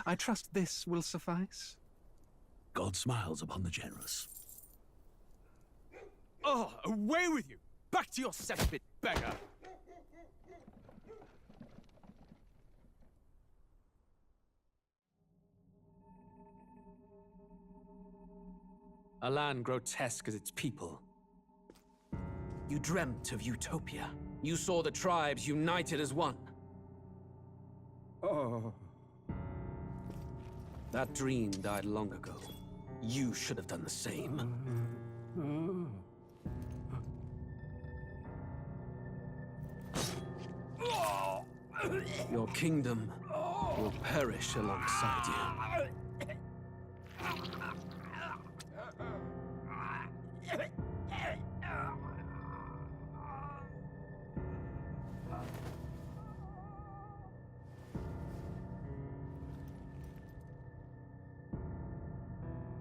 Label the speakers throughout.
Speaker 1: I trust this will suffice.
Speaker 2: God smiles upon the generous.
Speaker 3: Oh, away with you! Back to your cesspit, beggar! A land grotesque as its people. You dreamt of utopia. You saw the tribes united as one.
Speaker 4: Oh.
Speaker 3: That dream died long ago. You should have done the same. Your kingdom will perish alongside you.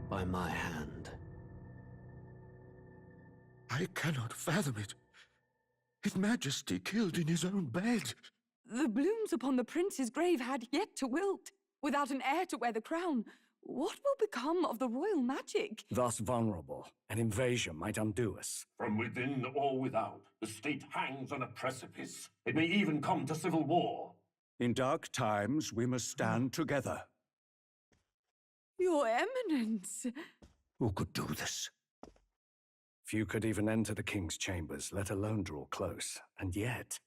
Speaker 3: By my hand.
Speaker 2: I cannot fathom it. His Majesty killed in his own bed.
Speaker 5: The blooms upon the prince's grave had yet to wilt. Without an heir to wear the crown, what will become of the royal magic?
Speaker 4: Thus vulnerable, an invasion might undo us.
Speaker 6: From within or without, the state hangs on a precipice. It may even come to civil war.
Speaker 4: In dark times, we must stand together.
Speaker 5: Your Eminence!
Speaker 2: Who could do this?
Speaker 4: Few could even enter the king's chambers, let alone draw close. And yet,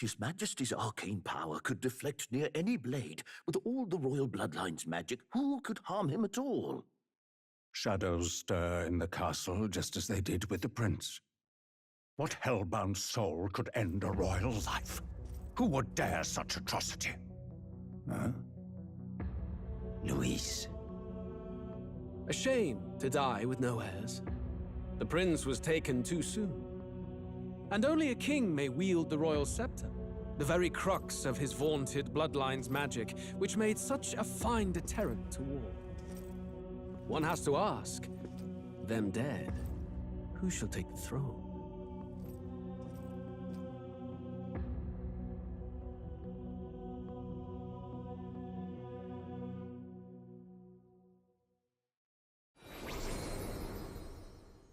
Speaker 2: His Majesty's arcane power could deflect near any blade. With all the royal bloodline's magic, who could harm him at all?
Speaker 4: shadows stir in the castle just as they did with the prince. What hellbound soul could end a royal life? Who would dare such atrocity? Huh?
Speaker 2: Luis.
Speaker 3: A shame to die with no heirs. The prince was taken too soon. And only a king may wield the royal scepter, the very crux of his vaunted bloodline's magic, which made such a fine deterrent to war. One has to ask, them dead, who shall take the throne?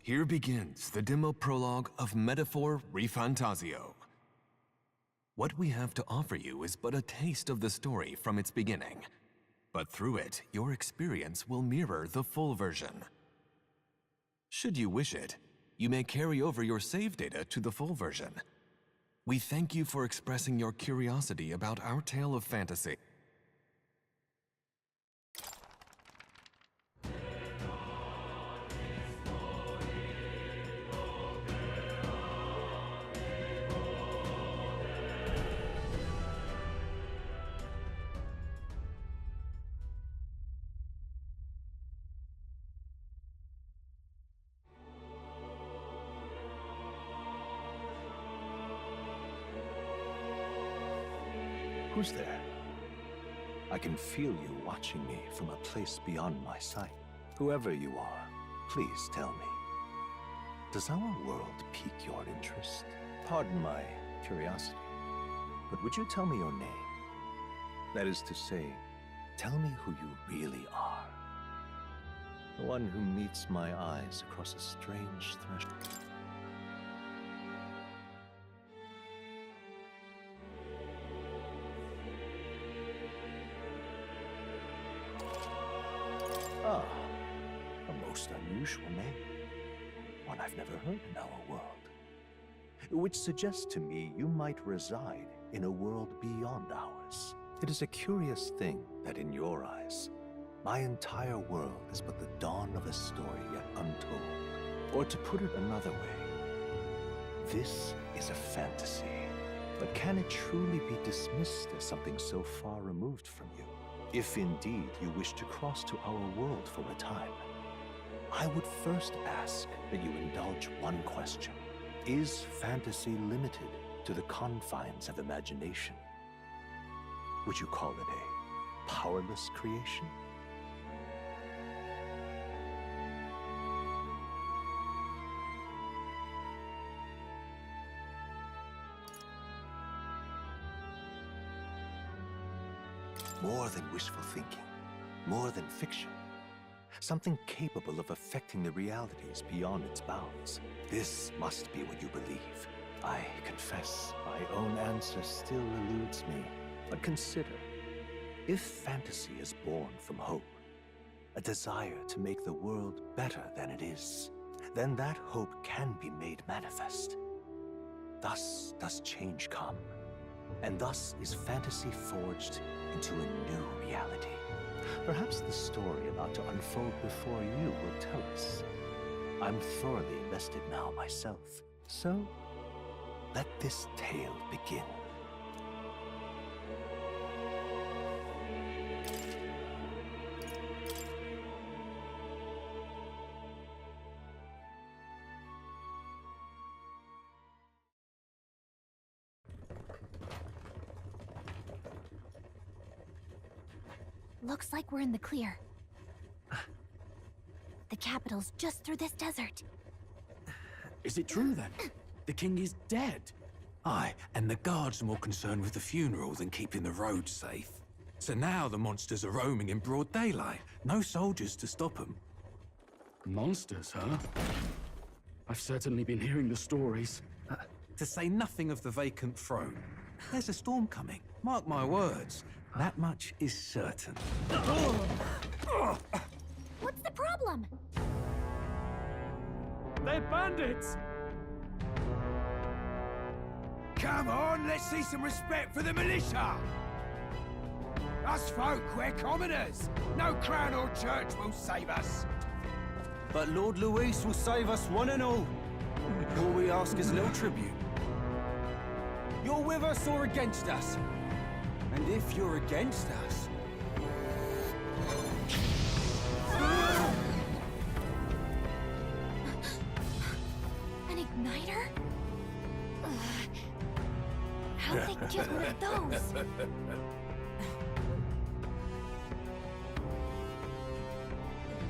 Speaker 7: Here begins the demo prologue of Metaphor Re Fantazio. What we have to offer you is but a taste of the story from its beginning, but through it, your experience will mirror the full version. Should you wish it, you may carry over your save data to the full version. We thank you for expressing your curiosity about our tale of fantasy.
Speaker 8: Who's there? I can feel you watching me from a place beyond my sight. Whoever you are, please tell me. Does our world pique your interest? Pardon my curiosity, but would you tell me your name? That is to say, tell me who you really are. The one who meets my eyes across a strange threshold. Ah, a most unusual name. One I've never heard in our world. Which suggests to me you might reside in a world beyond ours. It is a curious thing that in your eyes, my entire world is but the dawn of a story yet untold. Or to put it another way, this is a fantasy. But can it truly be dismissed as something so far removed from you? If indeed you wish to cross to our world for a time, I would first ask that you indulge one question. Is fantasy limited to the confines of imagination? Would you call it a powerless creation? More than wishful thinking, more than fiction. Something capable of affecting the realities beyond its bounds. This must be what you believe. I confess, my own answer still eludes me. But consider, if fantasy is born from hope, a desire to make the world better than it is, then that hope can be made manifest. Thus does change come, and thus is fantasy forged into a new reality. Perhaps the story about to unfold before you will tell us. I'm thoroughly invested now myself, so let this tale begin.
Speaker 9: Looks like we're in the clear. The capital's just through this desert.
Speaker 4: Is it true, then? The king is dead? Aye, and the guards are more concerned with the funeral than keeping the roads safe. So now the monsters are roaming in broad daylight. No soldiers to stop them.
Speaker 1: Monsters, huh? I've certainly been hearing the stories.
Speaker 4: To say nothing of the vacant throne. There's a storm coming, mark my words. That much is certain.
Speaker 9: What's the problem?
Speaker 1: They're bandits!
Speaker 10: Come on, let's see some respect for the militia! Us folk, we're commoners. No crown or church will save us.
Speaker 3: But Lord Luis will save us one and all. All we ask is a little tribute. You're with us or against us? And if you're against us...
Speaker 9: An igniter? How'd they get one of those?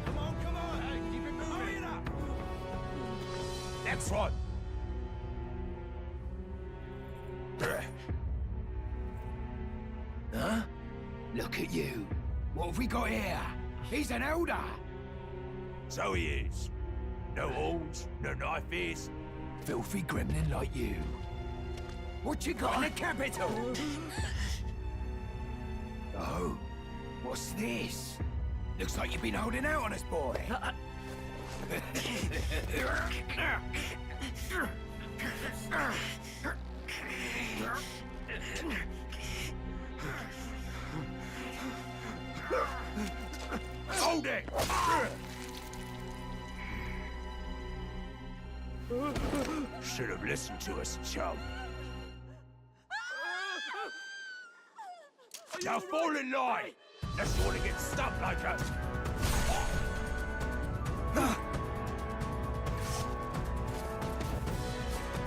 Speaker 10: Come on, hey, keep it moving. Hurry it up. Next one. Huh? Look at you. What have we got here? He's an elder. So he is. No horns, no knife ears. Filthy gremlin like you. What you got in the capital? Oh, what's this? Looks like you've been holding out on us, boy. Hold it! Should have listened to us, chum. Now fall in line! Unless you want to get stuck like us.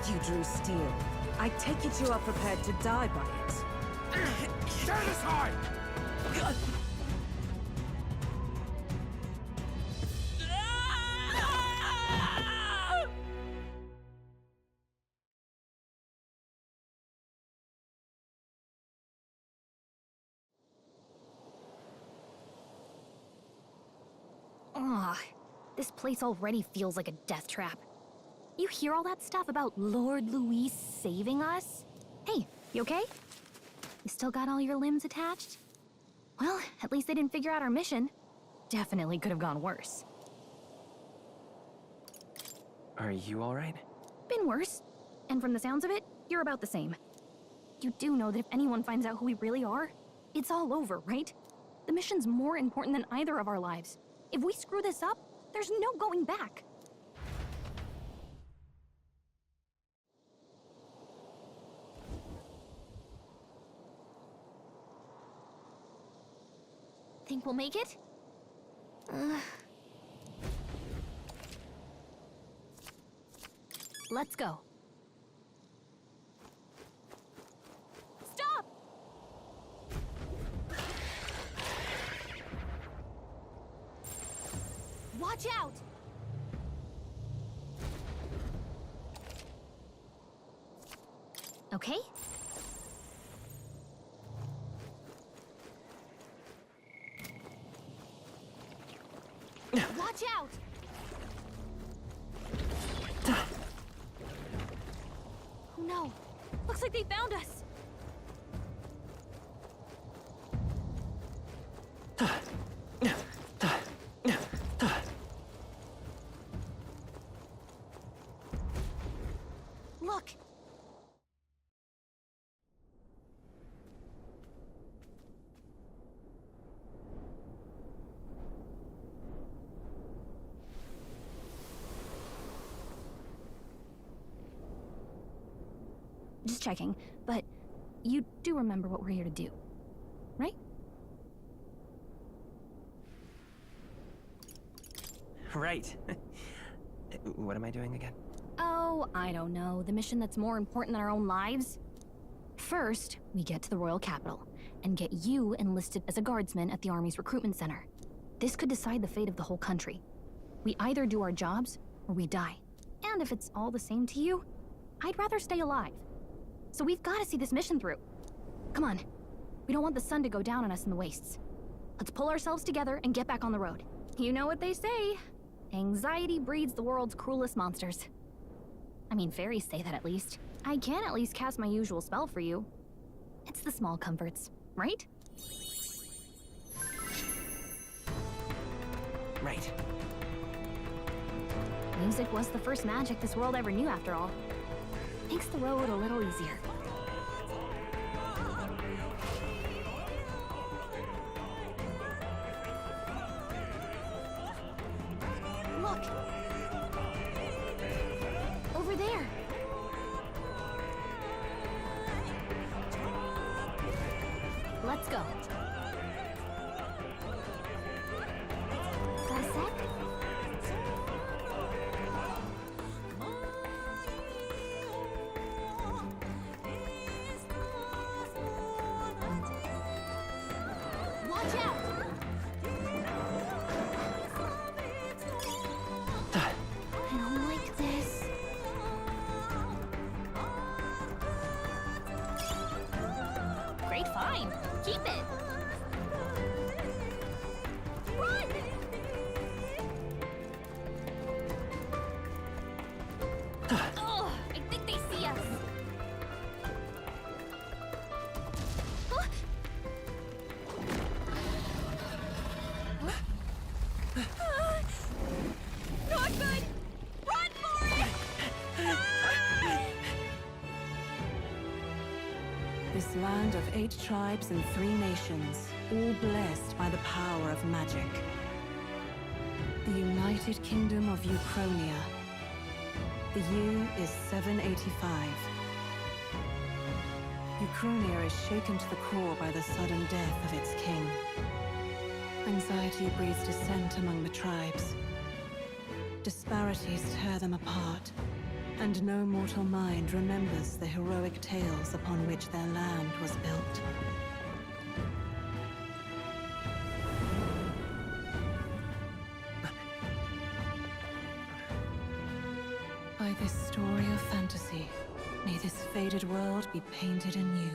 Speaker 11: You drew steel. I take it you are prepared to die by it.
Speaker 10: Stand aside!
Speaker 9: Ugh, this place already feels like a death trap. You hear all that stuff about Lord Luis saving us? Hey, you okay? You still got all your limbs attached? Well, at least they didn't figure out our mission. Definitely could have gone worse.
Speaker 12: Are you alright?
Speaker 9: Been worse. And from the sounds of it, you're about the same. You do know that if anyone finds out who we really are, it's all over, right? The mission's more important than either of our lives. If we screw this up, there's no going back. Think we'll make it? Let's go. Stop! Watch out! Okay? Watch out! Oh no! Looks like they found us! Look! Just checking, but you do remember what we're here to do, right?
Speaker 12: Right. What am I doing again?
Speaker 9: Oh, I don't know. The mission that's more important than our own lives? First, we get to the royal capital and get you enlisted as a guardsman at the army's recruitment center. This could decide the fate of the whole country. We either do our jobs or we die. And if it's all the same to you, I'd rather stay alive. So we've got to see this mission through. Come on. We don't want the sun to go down on us in the wastes. Let's pull ourselves together and get back on the road. You know what they say. Anxiety breeds the world's cruelest monsters. I mean, fairies say that at least. I can at least cast my usual spell for you. It's the small comforts, right?
Speaker 12: Right.
Speaker 9: Music was the first magic this world ever knew, after all. Makes the road a little easier. Look! Over there! Let's go. Got a sec? Watch out! I don't like this. Great find. Keep it. Run! Oh, I think they see us. Huh? Not good! Run for it!
Speaker 11: This land of 8 tribes and 3 nations, all blessed by the power of magic. The United Kingdom of Uchronia. The year is 785. Uchronia is shaken to the core by the sudden death of its king. Anxiety breeds dissent among the tribes. Disparities tear them apart, and no mortal mind remembers the heroic tales upon which their land was built. By this story of fantasy, may this faded world be painted anew.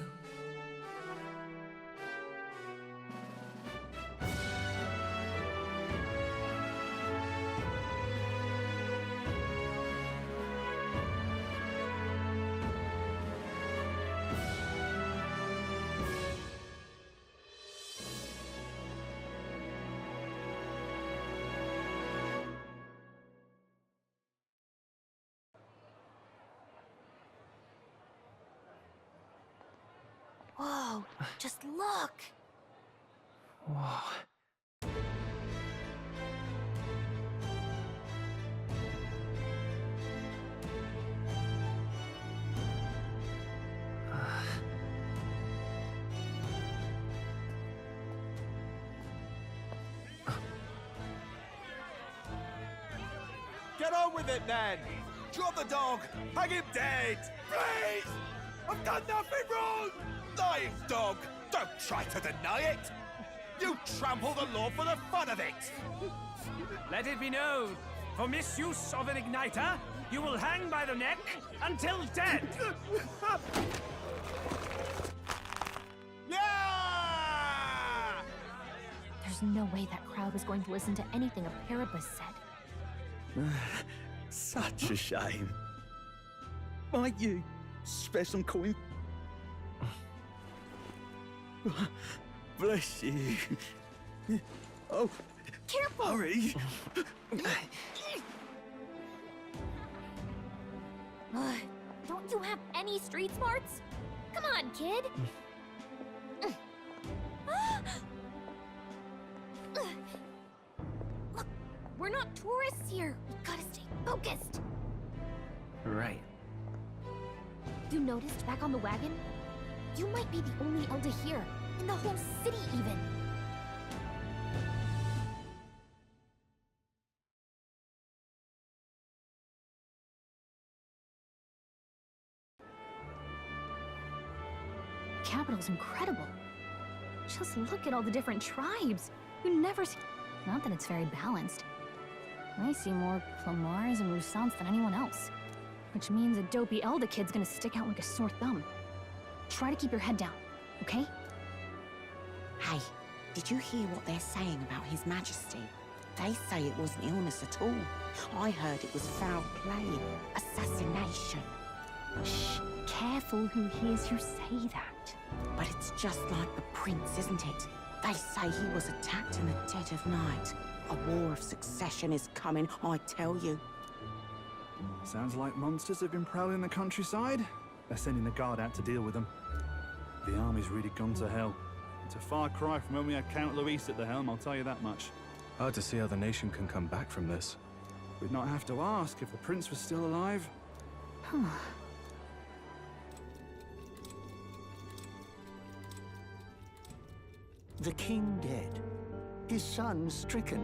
Speaker 9: Whoa, just look!
Speaker 12: Whoa.
Speaker 10: Get on with it, then! Drop the dog! Hang him dead! Please! I've done nothing wrong! Lying dog! Don't try to deny it! You trample the law for the fun of it!
Speaker 13: Let it be known, for misuse of an igniter, you will hang by the neck until dead!
Speaker 10: Yeah!
Speaker 9: There's There's no way that crowd was going to listen to anything a Paribus said.
Speaker 14: Such a shame. Might you spare some coin? Bless you. Oh,
Speaker 9: careful!
Speaker 14: Hurry!
Speaker 9: Don't you have any street smarts? Come on, kid! Look, we're not tourists here. We gotta stay focused.
Speaker 12: Right.
Speaker 9: You noticed back on the wagon? You might be the only elder here, in the whole city even. The capital's incredible. Just look at all the different tribes. You never see... Not that it's very balanced. I see more Plamars and Roussants than anyone else. Which means a dopey elder kid's gonna stick out like a sore thumb. Try to keep your head down, okay?
Speaker 15: Hey, did you hear what they're saying about His Majesty? They say it wasn't illness at all. I heard it was foul play, assassination.
Speaker 9: Shh, careful who hears you say that.
Speaker 15: But it's just like the prince, isn't it? They say he was attacked in the dead of night. A war of succession is coming, I tell you.
Speaker 16: Sounds like monsters have been prowling the countryside. They're sending the guard out to deal with them. The army's really gone to hell. It's a far cry from when we had Count Luis at the helm, I'll tell you that much. Hard to see how the nation can come back from this. We'd not have to ask if the prince was still alive.
Speaker 17: The king dead, his son stricken.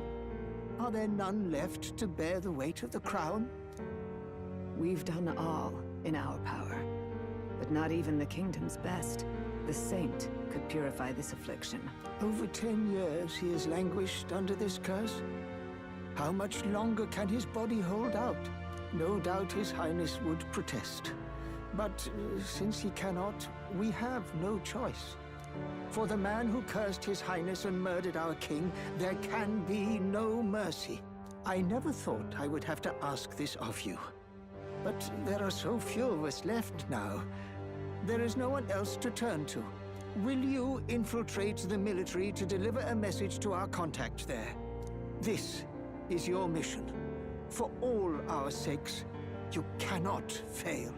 Speaker 17: Are there none left to bear the weight of the crown?
Speaker 11: We've done all in our power, but not even the kingdom's best. The saint could purify this affliction.
Speaker 17: Over 10 years he has languished under this curse. How much longer can his body hold out? No doubt his highness would protest. But since he cannot, we have no choice. For the man who cursed his highness and murdered our king, there can be no mercy. I never thought I would have to ask this of you. But there are so few of us left now. There is no one else to turn to. Will you infiltrate the military to deliver a message to our contact there? This is your mission. For all our sakes, you cannot fail.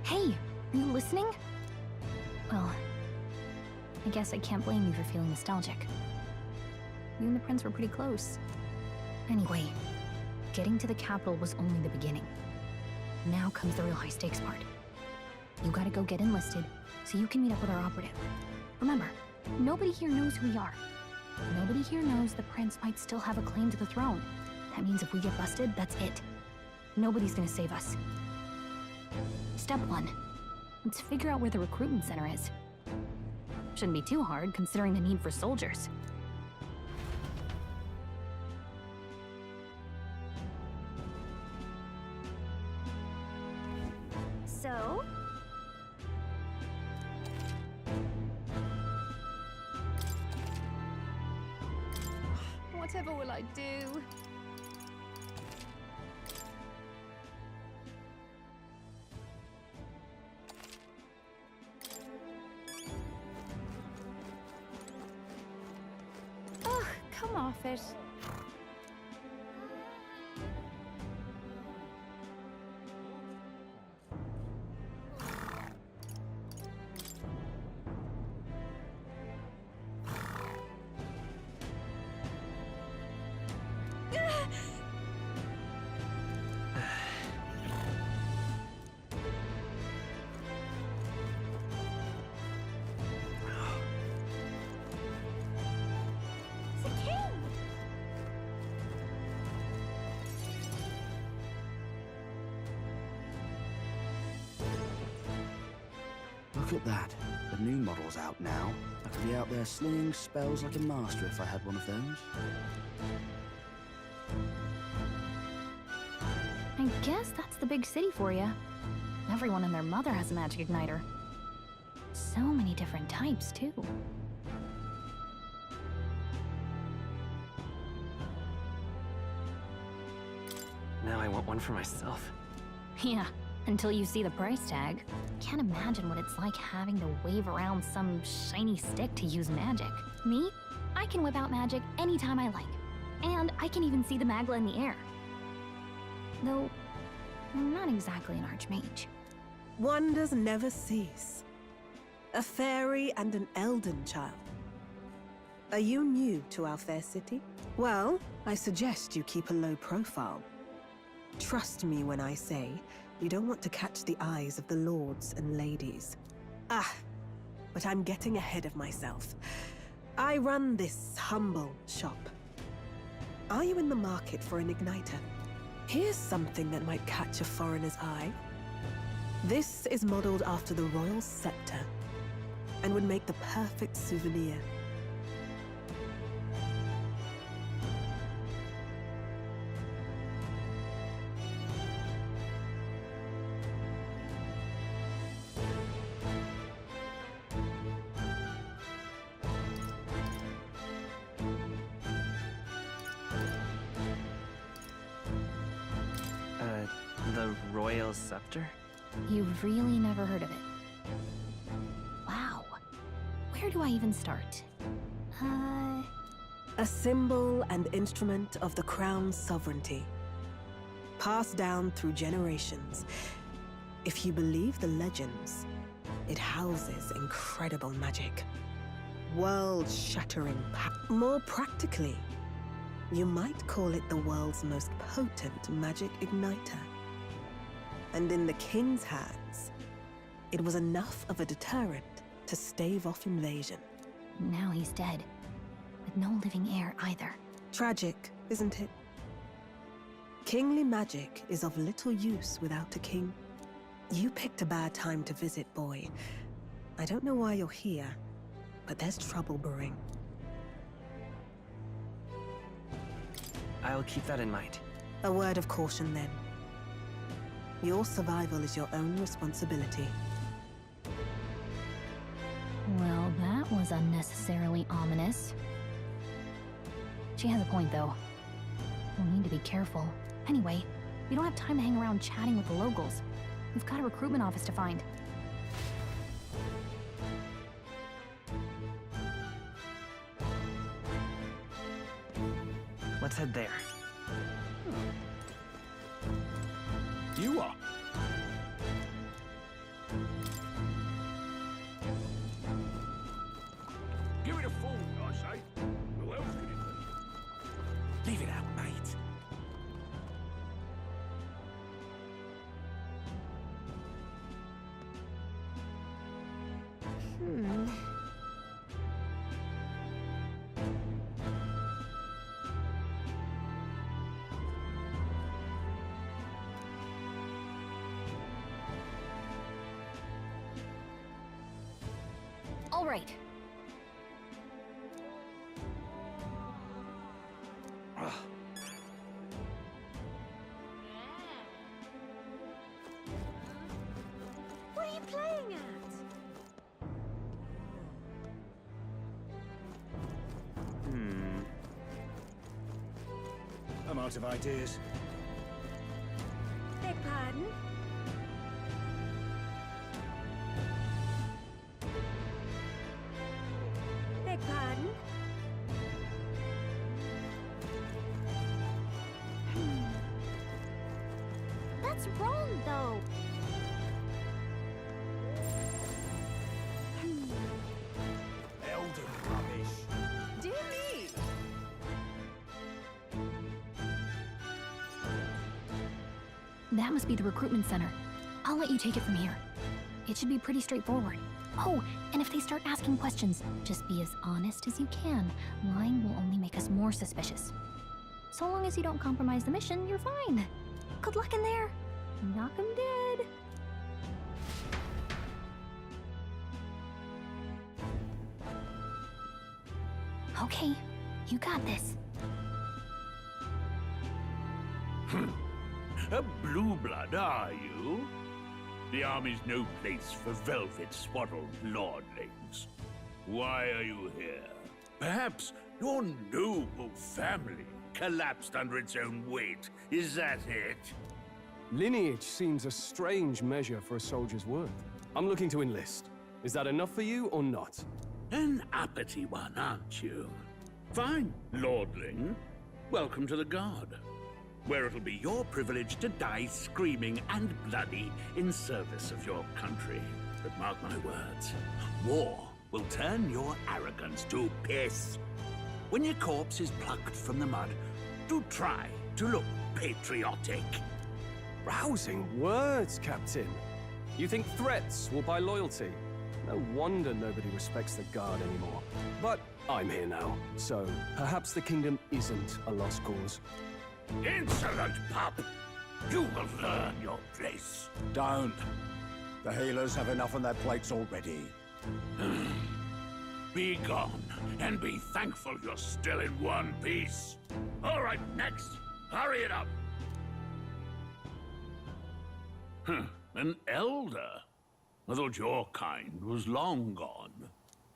Speaker 9: Hey, are you listening? Well, I guess I can't blame you for feeling nostalgic. You and the prince were pretty close. Anyway, getting to the capital was only the beginning. Now comes the real high-stakes part. You gotta go get enlisted, so you can meet up with our operative. Remember, nobody here knows who we are. Nobody here knows the prince might still have a claim to the throne. That means if we get busted, that's it. Nobody's gonna save us. Step 1. Let's figure out where the recruitment center is. Shouldn't be too hard, considering the need for soldiers. So?
Speaker 5: Whatever will I do? Oh, come off it.
Speaker 14: Look at that. The new model's out now. I could be out there slinging spells like a master if I had one of those.
Speaker 9: I guess that's the big city for you. Everyone and their mother has a magic igniter. So many different types, too.
Speaker 12: Now I want one for myself.
Speaker 9: Yeah, until you see the price tag. Can't imagine what it's like having to wave around some shiny stick to use magic. Me? I can whip out magic anytime I like. And I can even see the Magla in the air. Though, I'm not exactly an archmage.
Speaker 11: Wonders never cease. A fairy and an elden child. Are you new to our fair city? Well, I suggest you keep a low profile. Trust me when I say you don't want to catch the eyes of the lords and ladies. But I'm getting ahead of myself. I run this humble shop. Are you in the market for an igniter? Here's something that might catch a foreigner's eye. This is modeled after the royal scepter and would make the perfect souvenir.
Speaker 12: The royal scepter?
Speaker 9: You've really never heard of it. Wow. Where do I even start?
Speaker 11: A symbol and instrument of the crown's sovereignty. Passed down through generations. If you believe the legends, it houses incredible magic. World-shattering power. More practically, you might call it the world's most potent magic igniter. And in the king's hands, it was enough of a deterrent to stave off invasion.
Speaker 9: Now he's dead, with no living heir either.
Speaker 11: Tragic, isn't it? Kingly magic is of little use without a king. You picked a bad time to visit, boy. I don't know why you're here, but there's trouble brewing.
Speaker 12: I'll keep that in mind.
Speaker 11: A word of caution, then. Your survival is your own responsibility.
Speaker 9: Well, that was unnecessarily ominous. She has a point, though. We'll need to be careful. Anyway, we don't have time to hang around chatting with the locals. We've got a recruitment office to find.
Speaker 12: Let's head there.
Speaker 10: You are. Give it a fool, I say. Who else could it be? Leave it out, mate.
Speaker 9: All right.
Speaker 15: What are you playing at?
Speaker 10: I'm out of ideas.
Speaker 15: Beg pardon? Beg pardon?
Speaker 9: That's wrong, though.
Speaker 10: Elder rubbish.
Speaker 5: Dear me!
Speaker 9: That must be the recruitment center. I'll let you take it from here. It should be pretty straightforward. Oh, and if they start asking questions, just be as honest as you can. Lying will only make us more suspicious. So long as you don't compromise the mission, you're fine. Good luck in there. Knock 'em dead. Okay, you got this.
Speaker 6: A blue blood, are you?
Speaker 18: The army's no place for velvet-swaddled lordlings. Why are you here? Perhaps your noble family collapsed under its own weight. Is that it?
Speaker 19: Lineage seems a strange measure for a soldier's worth. I'm looking to enlist. Is that enough for you or not?
Speaker 18: An uppity one, aren't you? Fine, lordling. Welcome to the Guard, where it'll be your privilege to die screaming and bloody in service of your country. But mark my words, war will turn your arrogance to piss. When your corpse is plucked from the mud, do try to look patriotic.
Speaker 19: Rousing words, Captain. You think threats will buy loyalty? No wonder nobody respects the Guard anymore. But I'm here now, so perhaps the kingdom isn't a lost cause.
Speaker 18: Insolent pup! You will learn your place.
Speaker 4: Don't. The healers have enough on their plates already.
Speaker 18: Be gone, and be thankful you're still in one piece. All right, next. Hurry it up. An elder? I thought your kind was long gone.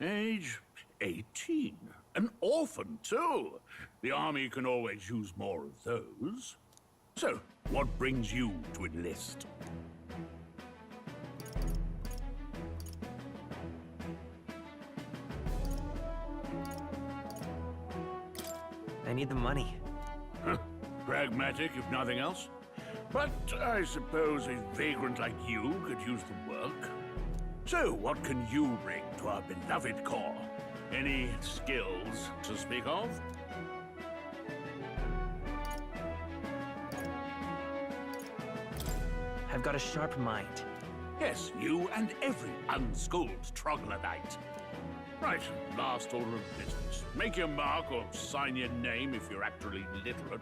Speaker 18: Age 18. An orphan, too. The army can always use more of those. So, what brings you to enlist?
Speaker 12: I need the money.
Speaker 18: Pragmatic, if nothing else. But I suppose a vagrant like you could use the work. So, what can you bring to our beloved corps? Any skills to speak of?
Speaker 12: I've got a sharp mind.
Speaker 18: Yes, you and every unschooled troglodyte. Right, last order of business. Make your mark or sign your name if you're actually literate.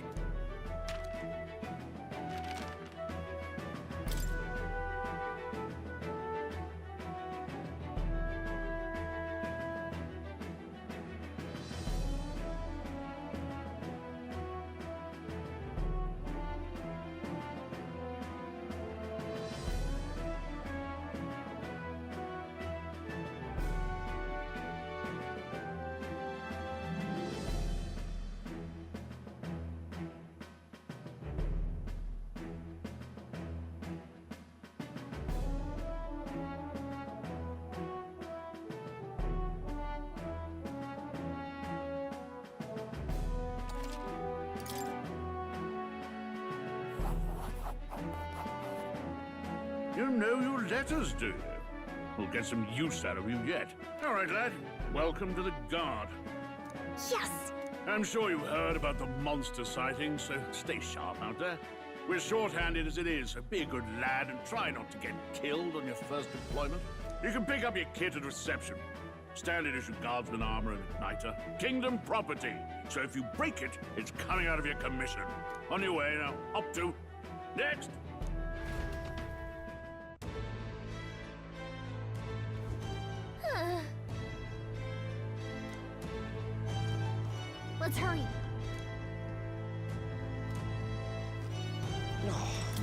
Speaker 18: You know your letters, do you? We'll get some use out of you yet. All right, lad. Welcome to the Guard.
Speaker 9: Yes!
Speaker 18: I'm sure you've heard about the monster sightings, so stay sharp out there. We're short-handed as it is, so be a good lad and try not to get killed on your first deployment. You can pick up your kit at reception. Standard issue guardsman armor and igniter. Kingdom property. So if you break it, it's coming out of your commission. On your way now. Up to. Next!
Speaker 9: Let's hurry.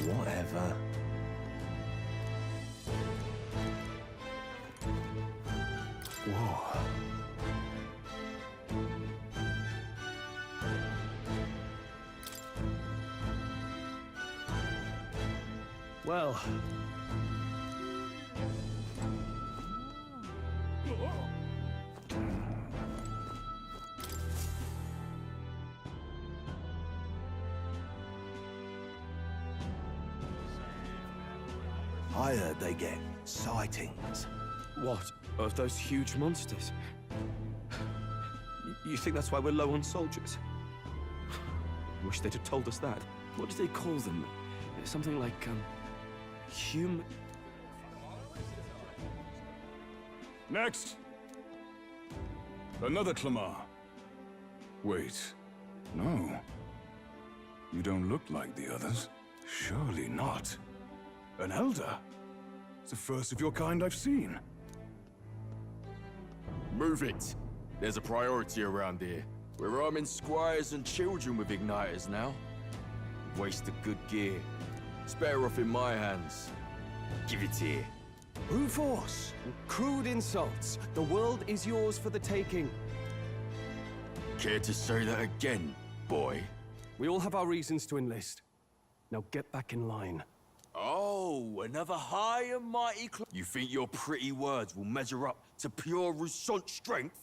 Speaker 8: Whatever.
Speaker 19: Whoa. Well.
Speaker 8: I heard they get sightings.
Speaker 19: What? Of those huge monsters? You think that's why we're low on soldiers? Wish they'd have told us that. What do they call them? Something like, human...
Speaker 20: Next! Another Clamar. Wait. No. You don't look like the others. Surely not. An elder? It's the first of your kind I've seen.
Speaker 21: Move it. There's a priority around here. We're arming squires and children with igniters now. Waste of good gear. It's better off in my hands. Give it here.
Speaker 19: Brute force, crude insults. The world is yours for the taking.
Speaker 21: Care to say that again, boy?
Speaker 19: We all have our reasons to enlist. Now get back in line.
Speaker 21: Oh, another high and mighty You think your pretty words will measure up to pure Rousseau strength?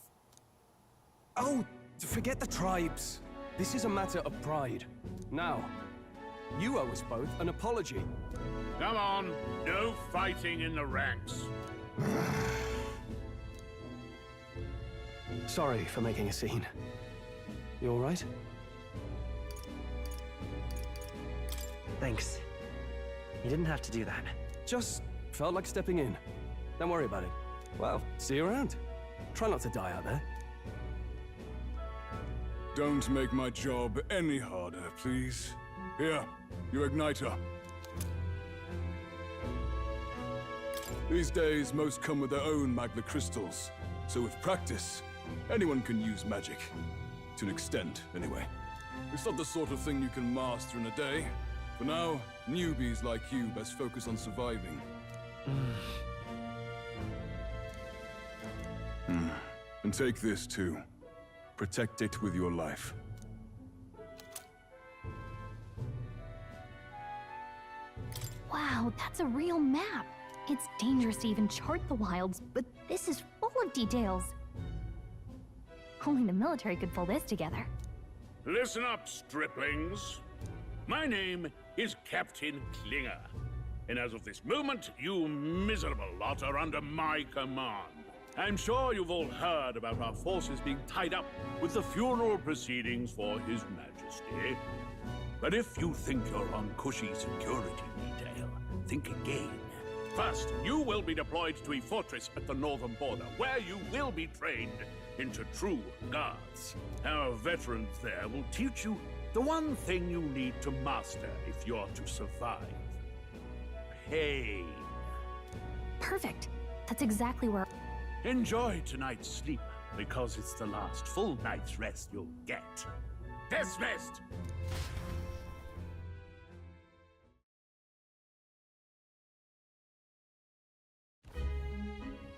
Speaker 19: Oh, forget the tribes. This is a matter of pride. Now, you owe us both an apology.
Speaker 18: Come on, no fighting in the ranks.
Speaker 19: Sorry for making a scene. You all right?
Speaker 12: Thanks. You didn't have to do that.
Speaker 19: Just felt like stepping in. Don't worry about it. Well, see you around. Try not to die out there.
Speaker 20: Don't make my job any harder, please. Here, your igniter. These days, most come with their own magna crystals. So with practice, anyone can use magic. To an extent, anyway. It's not the sort of thing you can master in a day. For now, newbies like you best focus on surviving. And take this too. Protect it with your life.
Speaker 9: Wow, that's a real map. It's dangerous to even chart the wilds, but this is full of details. Only the military could pull this together.
Speaker 18: Listen up, striplings. My name is Captain Klinger, and as of this moment, you miserable lot are under my command. I'm sure you've all heard about our forces being tied up with the funeral proceedings for His Majesty. But if you think you're on cushy security detail, think again. First, you will be deployed to a fortress at the northern border, where you will be trained into true guards. Our veterans there will teach you the one thing you need to master if you're to survive. Pain.
Speaker 9: Perfect. That's exactly where...
Speaker 18: Enjoy tonight's sleep, because it's the last full night's rest you'll get. Dismissed!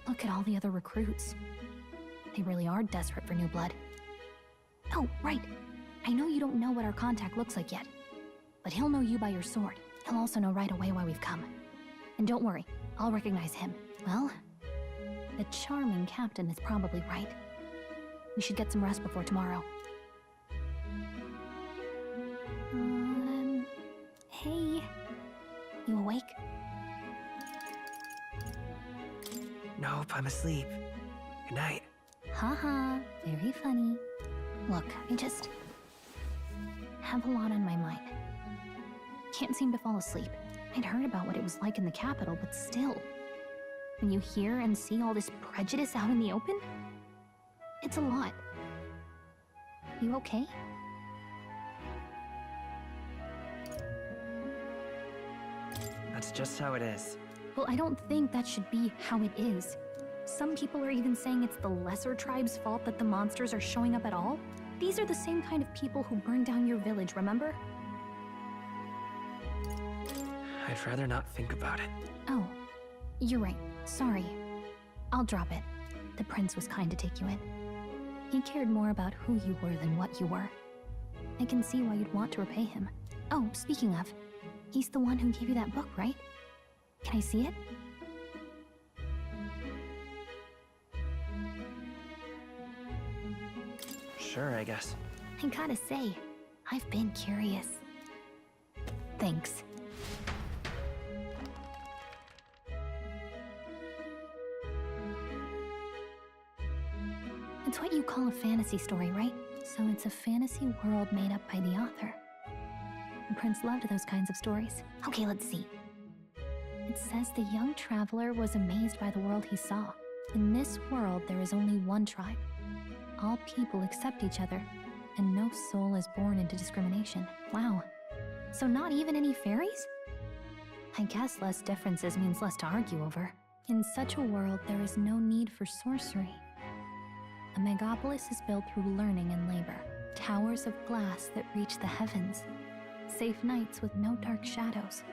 Speaker 9: Look at all the other recruits. They really are desperate for new blood. Oh, right. I know you don't know what our contact looks like yet, but he'll know you by your sword. He'll also know right away why we've come. And don't worry, I'll recognize him. Well, the charming captain is probably right. We should get some rest before tomorrow. Hey. You awake?
Speaker 12: Nope, I'm asleep. Good night.
Speaker 9: Haha, very funny. Look, I just have a lot on my mind. Can't seem to fall asleep. I'd heard about what it was like in the capital, but still. When you hear and see all this prejudice out in the open, it's a lot. You okay?
Speaker 12: That's just how it is.
Speaker 9: Well, I don't think that should be how it is. Some people are even saying it's the lesser tribe's fault that the monsters are showing up at all. These are the same kind of people who burned down your village, remember?
Speaker 12: I'd rather not think about it.
Speaker 9: Oh, you're right. Sorry. I'll drop it. The prince was kind to take you in. He cared more about who you were than what you were. I can see why you'd want to repay him. Oh, speaking of, he's the one who gave you that book, right? Can I see it?
Speaker 12: Sure, I guess.
Speaker 9: I gotta say, I've been curious. Thanks. It's what you call a fantasy story, right? So it's a fantasy world made up by the author. The prince loved those kinds of stories. Okay, let's see. It says the young traveler was amazed by the world he saw. In this world, there is only one tribe. All people accept each other, and no soul is born into discrimination. Wow. So not even any fairies? I guess less differences means less to argue over. In such a world, there is no need for sorcery. A megapolis is built through learning and labor. Towers of glass that reach the heavens. Safe nights with no dark shadows.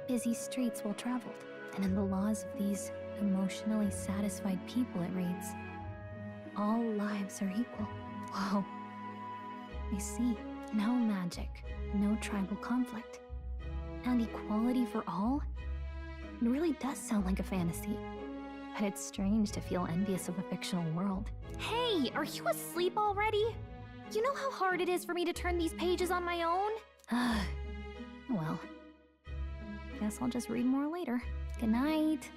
Speaker 9: Busy streets well traveled. And in the laws of these emotionally satisfied people, it reads, all lives are equal. Whoa. I see. No magic, no tribal conflict, and equality for all? It really does sound like a fantasy. But it's strange to feel envious of a fictional world. Hey, are you asleep already? You know how hard it is for me to turn these pages on my own? Well, guess I'll just read more later. Good night.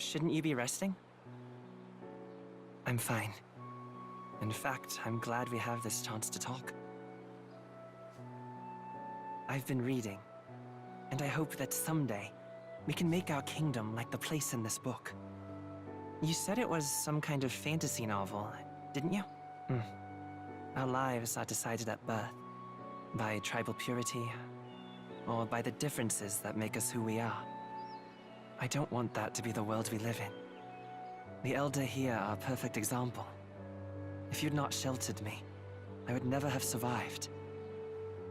Speaker 12: Shouldn't you be resting? I'm fine. In fact, I'm glad we have this chance to talk. I've been reading, and I hope that someday we can make our kingdom like the place in this book. You said it was some kind of fantasy novel, didn't you? Our lives are decided at birth, by tribal purity, or by the differences that make us who we are. I don't want that to be the world we live in. The Elder here are a perfect example. If you'd not sheltered me, I would never have survived.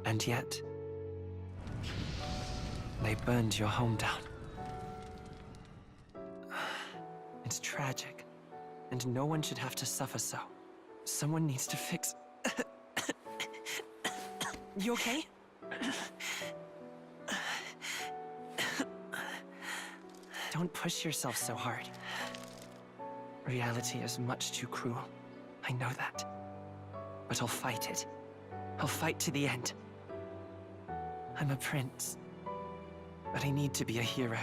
Speaker 12: And yet, they burned your home down. It's tragic, and no one should have to suffer so. Someone needs to fix... You okay? Don't push yourself so hard. Reality is much too cruel. I know that. But I'll fight it. I'll fight to the end. I'm a prince. But I need to be a hero.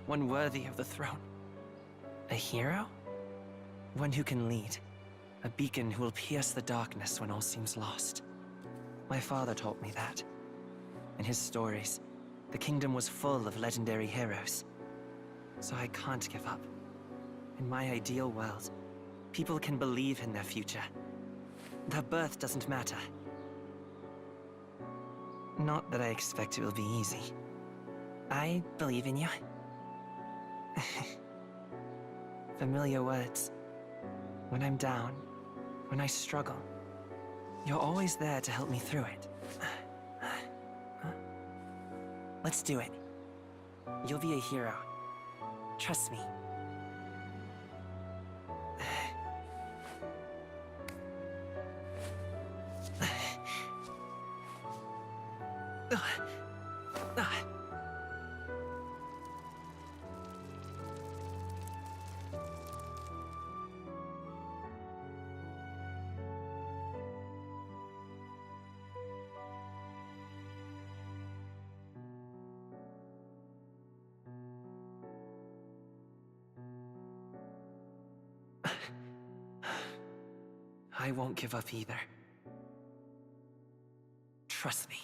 Speaker 12: One worthy of the throne. A hero? One who can lead. A beacon who will pierce the darkness when all seems lost. My father taught me that. In his stories, the kingdom was full of legendary heroes. So I can't give up. In my ideal world, people can believe in their future. Their birth doesn't matter. Not that I expect it will be easy. I believe in you. Familiar words. When I'm down, when I struggle, you're always there to help me through it. Let's do it. You'll be a hero. Trust me. I won't give up either. Trust me.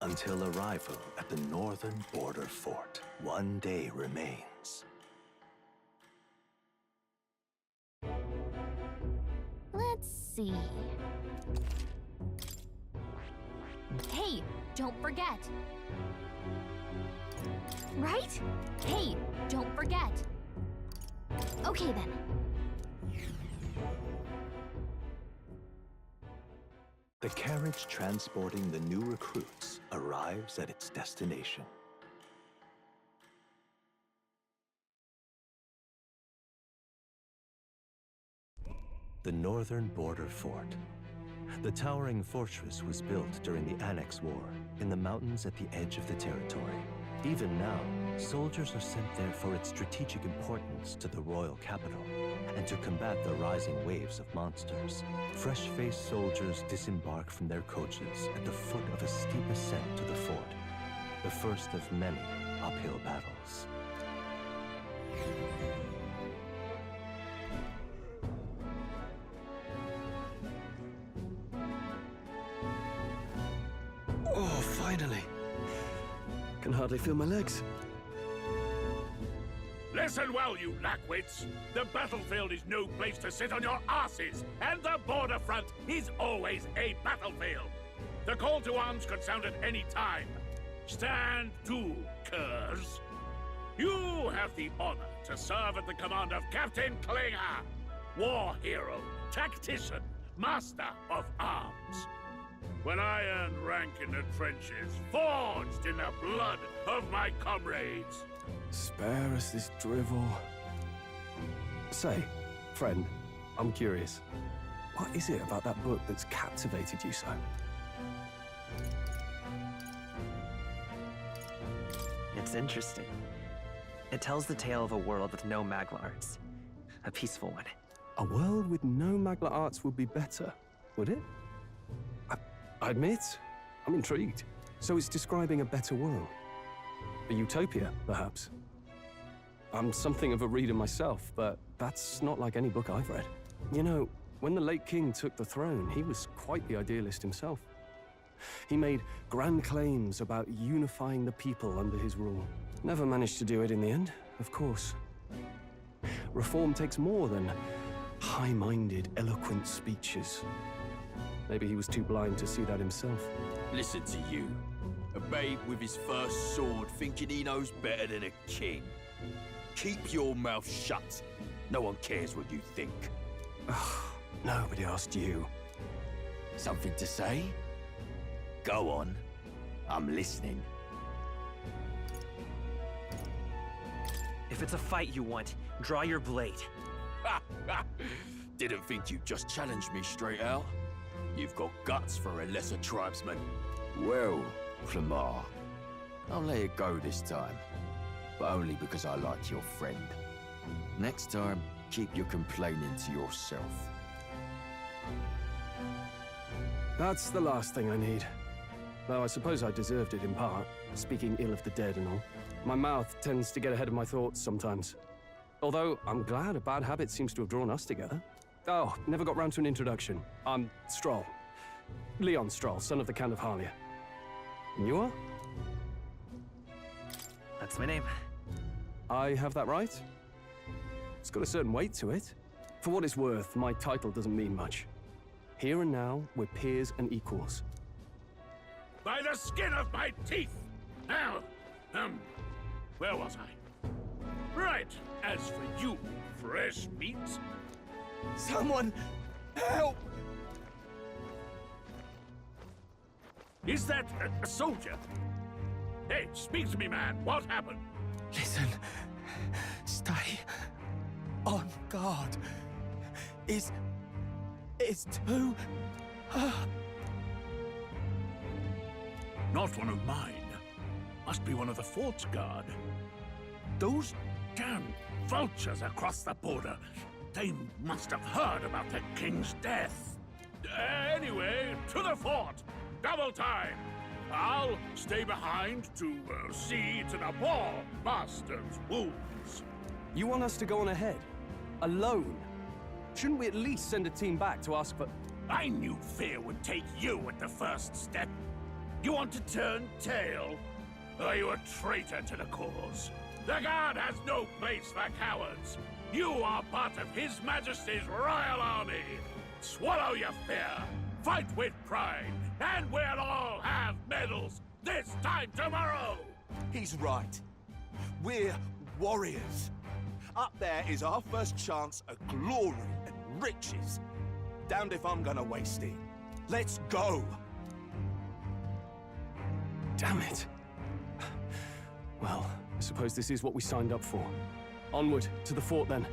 Speaker 8: Until arrival at the northern border fort, one day remains.
Speaker 9: Let's see. Hey, don't forget. Right? Hey, don't forget. Okay then.
Speaker 8: The carriage transporting the new recruits arrives at its destination. The northern border fort. The towering fortress was built during the Annex War in the mountains at the edge of the territory. Even now, soldiers are sent there for its strategic importance to the royal capital and to combat the rising waves of monsters. Fresh-faced soldiers disembark from their coaches at the foot of a steep ascent to the fort, the first of many uphill battles.
Speaker 19: Oh, finally. Can hardly feel my legs.
Speaker 18: Listen well, you lackwits. The battlefield is no place to sit on your asses, and the border front is always a battlefield. The call to arms could sound at any time. Stand to, curs. You have the honor to serve at the command of Captain Klinger, war hero, tactician, master of arms. When I earned rank in the trenches, forged in the blood of my comrades.
Speaker 19: Spare us this drivel. Say, friend, I'm curious. What is it about that book that's captivated you so?
Speaker 12: It's interesting. It tells the tale of a world with no Magla arts. A peaceful one.
Speaker 19: A world with no Magla arts would be better, would it? I admit, I'm intrigued. So it's describing a better world. A utopia, perhaps. I'm something of a reader myself, but that's not like any book I've read. You know, when the late king took the throne, he was quite the idealist himself. He made grand claims about unifying the people under his rule. Never managed to do it in the end, of course. Reform takes more than high-minded, eloquent speeches. Maybe he was too blind to see that himself.
Speaker 21: Listen to you. A babe with his first sword thinking he knows better than a king. Keep your mouth shut. No one cares what you think.
Speaker 19: Nobody asked you.
Speaker 21: Something to say? Go on. I'm listening.
Speaker 12: If it's a fight you want, draw your blade.
Speaker 21: Didn't think you'd just challenge me straight out. You've got guts for a lesser tribesman.
Speaker 10: Well, Clamar, I'll let it go this time. But only because I like your friend. Next time, keep your complaining to yourself.
Speaker 19: That's the last thing I need. Though I suppose I deserved it in part, speaking ill of the dead and all. My mouth tends to get ahead of my thoughts sometimes. Although, I'm glad a bad habit seems to have drawn us together. Oh, never got round to an introduction. I'm Stroll. Leon Stroll, son of the Count of Harlia. And you are?
Speaker 12: That's my name.
Speaker 19: I have that right? It's got a certain weight to it. For what it's worth, my title doesn't mean much. Here and now, we're peers and equals.
Speaker 18: By the skin of my teeth! Now, where was I? Right, as for you, fresh meat.
Speaker 21: Someone, help!
Speaker 18: Is that a soldier? Hey, speak to me, man. What happened?
Speaker 21: Listen, stay on guard. It's too...
Speaker 18: Not one of mine. Must be one of the fort's guard. Those damn vultures across the border. They must have heard about the king's death. Anyway, to the fort. Double time. I'll stay behind to see to the poor bastard's wounds.
Speaker 19: You want us to go on ahead? Alone? Shouldn't we at least send a team back to ask for...
Speaker 18: I knew fear would take you at the first step. You want to turn tail? Are you a traitor to the cause? The Guard has no place for cowards. You are part of His Majesty's Royal Army. Swallow your fear! Fight with pride! And we'll all have medals this time tomorrow!
Speaker 10: He's right. We're warriors. Up there is our first chance at glory and riches. Damned if I'm gonna waste it. Let's go!
Speaker 19: Damn it. Well, I suppose this is what we signed up for. Onward, to the fort then.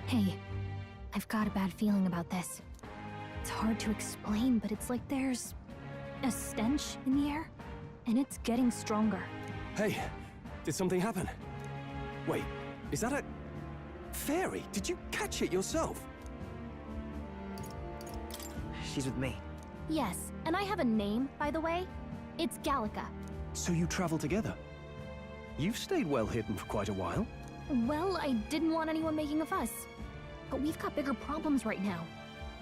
Speaker 9: Hey, I've got a bad feeling about this. It's hard to explain, but it's like there's a stench in the air, and it's getting stronger.
Speaker 19: Hey, did something happen? Wait, is that a fairy? Did you catch it yourself?
Speaker 12: She's with me.
Speaker 9: Yes, and I have a name, by the way. It's Gallica.
Speaker 19: So you travel together? You've stayed well hidden for quite a while.
Speaker 9: Well, I didn't want anyone making a fuss. But we've got bigger problems right now.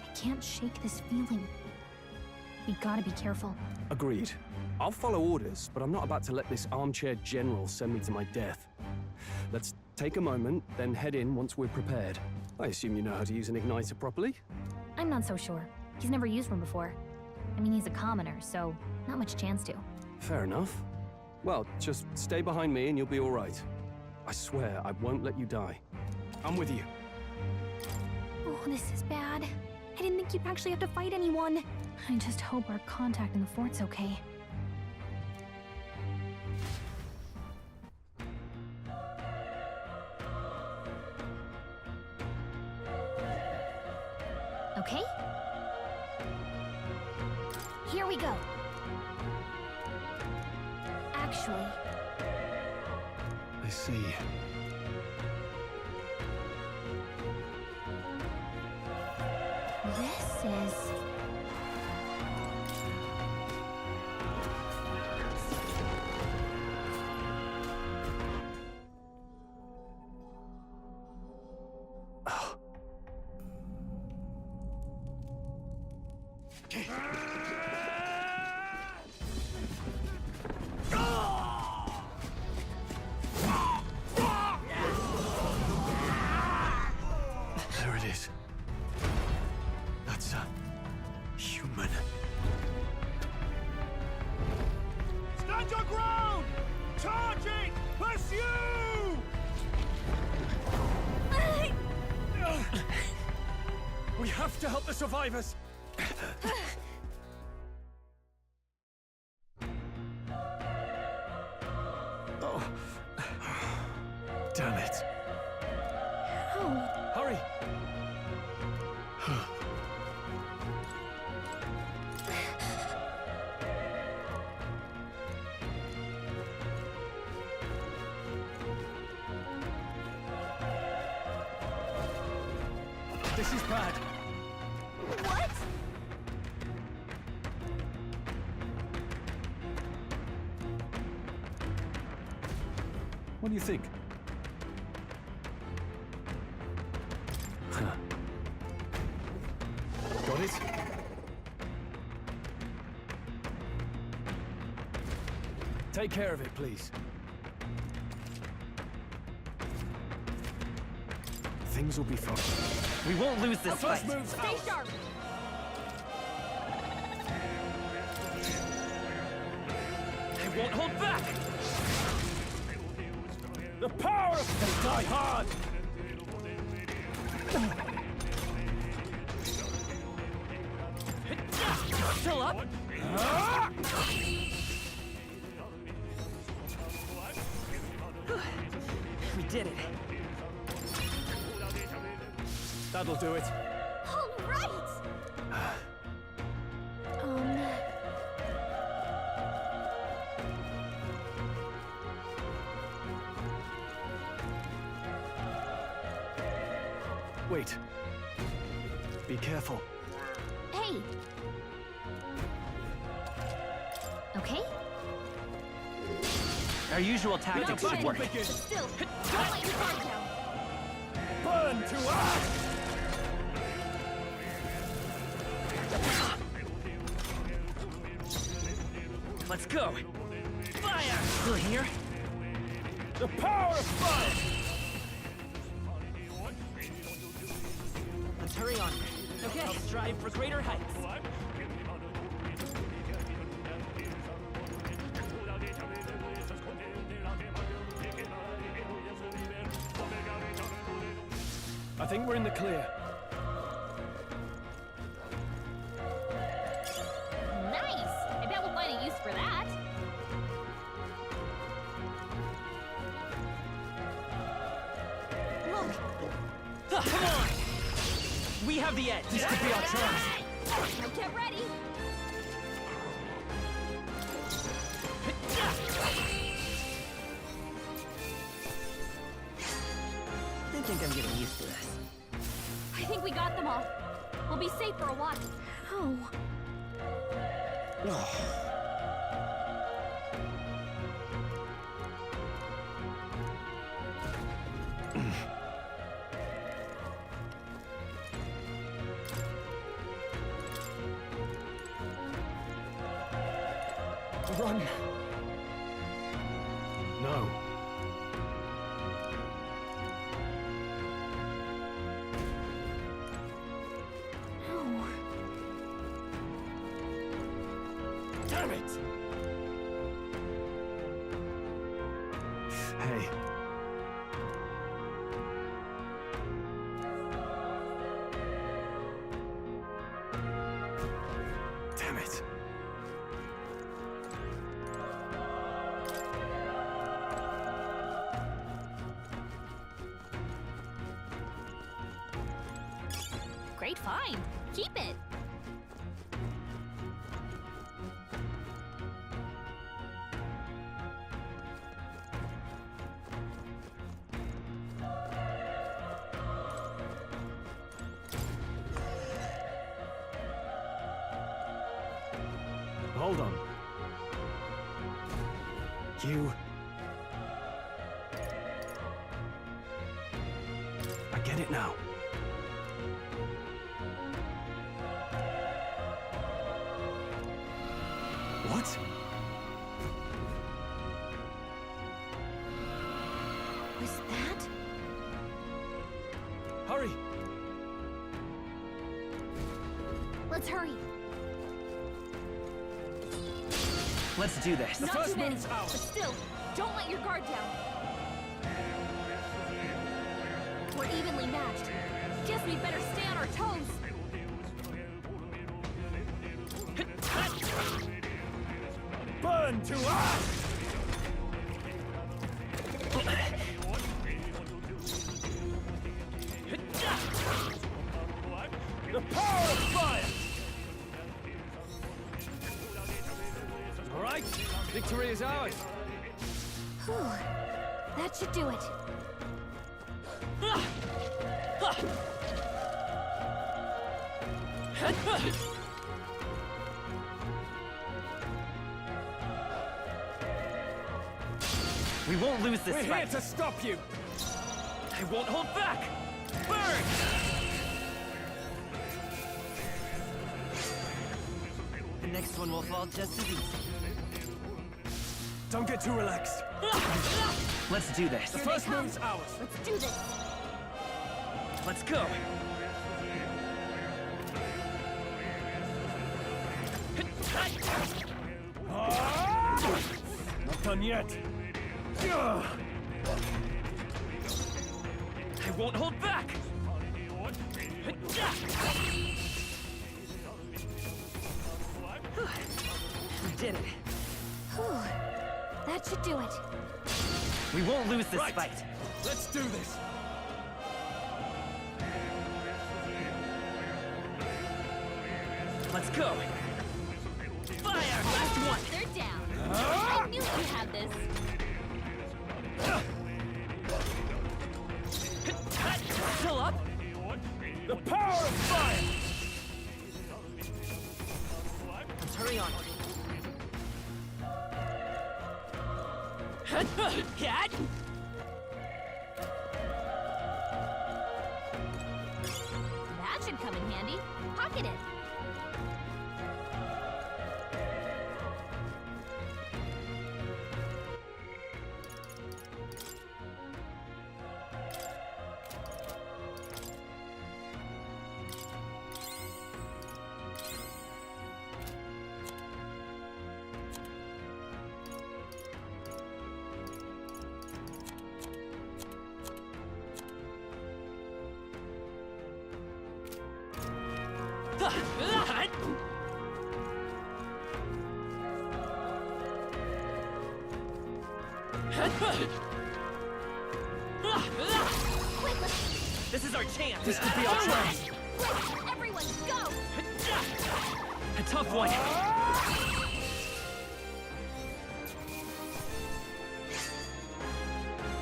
Speaker 9: I can't shake this feeling. We gotta be careful.
Speaker 19: Agreed. I'll follow orders, but I'm not about to let this armchair general send me to my death. Let's take a moment, then head in once we're prepared. I assume you know how to use an igniter properly?
Speaker 9: I'm not so sure. He's never used one before. I mean, he's a commoner, so not much chance to.
Speaker 19: Fair enough. Well, just stay behind me and you'll be all right. I swear I won't let you die. I'm with you.
Speaker 9: Oh, this is bad. I didn't think you'd actually have to fight anyone. I just hope our contact in the fort's okay. Okay? Here we go. Actually...
Speaker 19: I see.
Speaker 9: This is...
Speaker 19: There it is. That's a human.
Speaker 13: Stand your ground! Charging! Pursue!
Speaker 19: We have to help the survivors! Oh. Damn it. Hurry! This is bad.
Speaker 9: What?
Speaker 19: What do you think? Huh. Got it? Take care of it, please. Things will be fine.
Speaker 12: We won't lose this fight.
Speaker 5: Stay sharp!
Speaker 13: I won't hold back! The power of they die hard!
Speaker 5: Still up?
Speaker 12: We did it.
Speaker 19: That'll do it.
Speaker 9: All right!
Speaker 19: Wait. Be careful.
Speaker 9: Hey! Okay?
Speaker 12: Our usual tactics should work.
Speaker 9: Still, don't let your guard down!
Speaker 13: Burn to ash!
Speaker 12: Let's go. Fire! Through here.
Speaker 13: The power of fire!
Speaker 12: Let's hurry on. Okay. I'll strive for greater heights.
Speaker 19: I think we're in the clear.
Speaker 9: Nice! I bet we'll find a use for that.
Speaker 12: Come on! We have the edge.
Speaker 19: This could be our chance.
Speaker 9: Now get ready!
Speaker 12: I think I'm getting used to this.
Speaker 9: I think we got them all. We'll be safe for a while. Oh.
Speaker 19: Run! No.
Speaker 13: Damn it!
Speaker 19: Hey. Damn it.
Speaker 9: Great find. Keep it.
Speaker 19: Hold on. You... I get it now. What?
Speaker 9: Was that?
Speaker 19: Hurry!
Speaker 9: Let's hurry.
Speaker 12: Let's do this.
Speaker 9: Not too many, but still, don't let your guard down. We're evenly matched. Guess we'd better stay on our toes.
Speaker 13: Burn to ash! The power of fire!
Speaker 19: All right, victory is ours.
Speaker 9: Whew. That should do it.
Speaker 12: We won't lose this
Speaker 13: We're
Speaker 12: fight.
Speaker 13: here to stop you!
Speaker 12: I won't hold back! Burn! The next one will fall just as easy.
Speaker 19: Don't get too relaxed.
Speaker 12: Let's do this.
Speaker 13: The first move's ours.
Speaker 9: Let's do this.
Speaker 12: Let's go.
Speaker 13: Not done yet.
Speaker 12: I won't hold back! We did it.
Speaker 9: Whew. That should do it.
Speaker 12: We won't lose this
Speaker 13: Right.
Speaker 12: fight.
Speaker 13: Let's do this.
Speaker 12: Let's go. Fire! Last one.
Speaker 9: They're down. I knew you had this.
Speaker 12: Still up?
Speaker 13: The power of fire!
Speaker 12: Let's hurry on. Cat?
Speaker 9: That should come in handy. Pocket it.
Speaker 12: This is our chance!
Speaker 19: This could be our chance!
Speaker 9: Everyone, go!
Speaker 12: A tough one!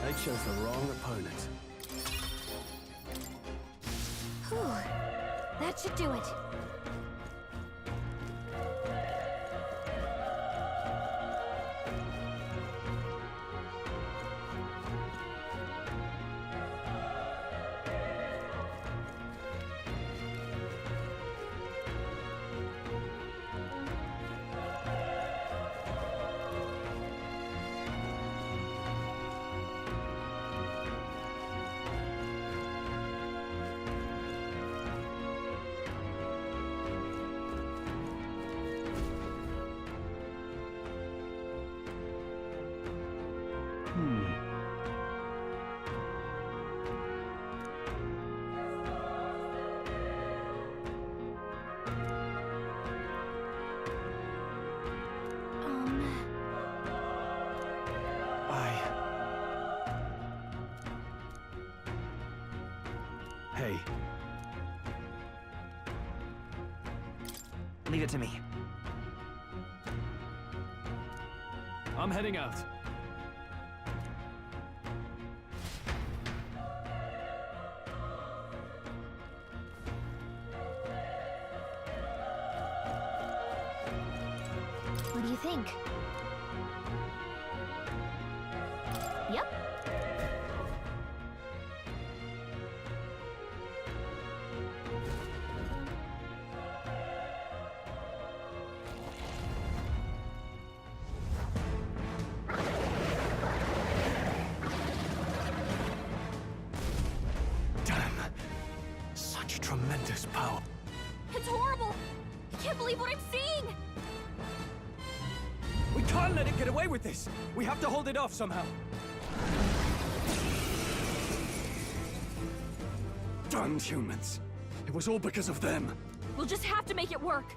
Speaker 19: They chose the wrong opponent.
Speaker 9: Whew. That should do it.
Speaker 19: Hey.
Speaker 12: Leave it to me.
Speaker 19: I'm heading out.
Speaker 9: What do you think? Yep.
Speaker 19: Such tremendous power.
Speaker 9: It's horrible! I can't believe what I'm seeing!
Speaker 19: We can't let it get away with this! We have to hold it off somehow. Damned humans. It was all because of them.
Speaker 9: We'll just have to make it work.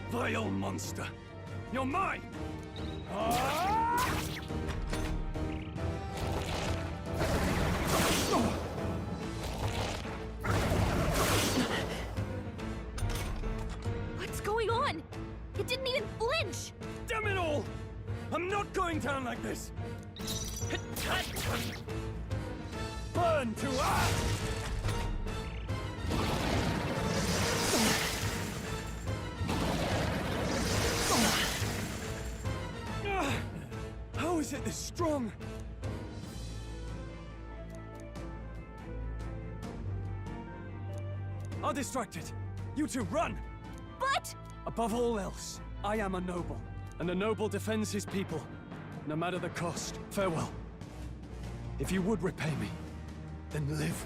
Speaker 19: Vile monster. You're mine!
Speaker 9: What's going on? It didn't even flinch!
Speaker 19: Damn it all! I'm not going down like this! Burn to earth! How is it this strong? I'll distract it. You two run!
Speaker 9: But...
Speaker 19: Above all else, I am a noble, and a noble defends his people, no matter the cost. Farewell. If you would repay me, then live.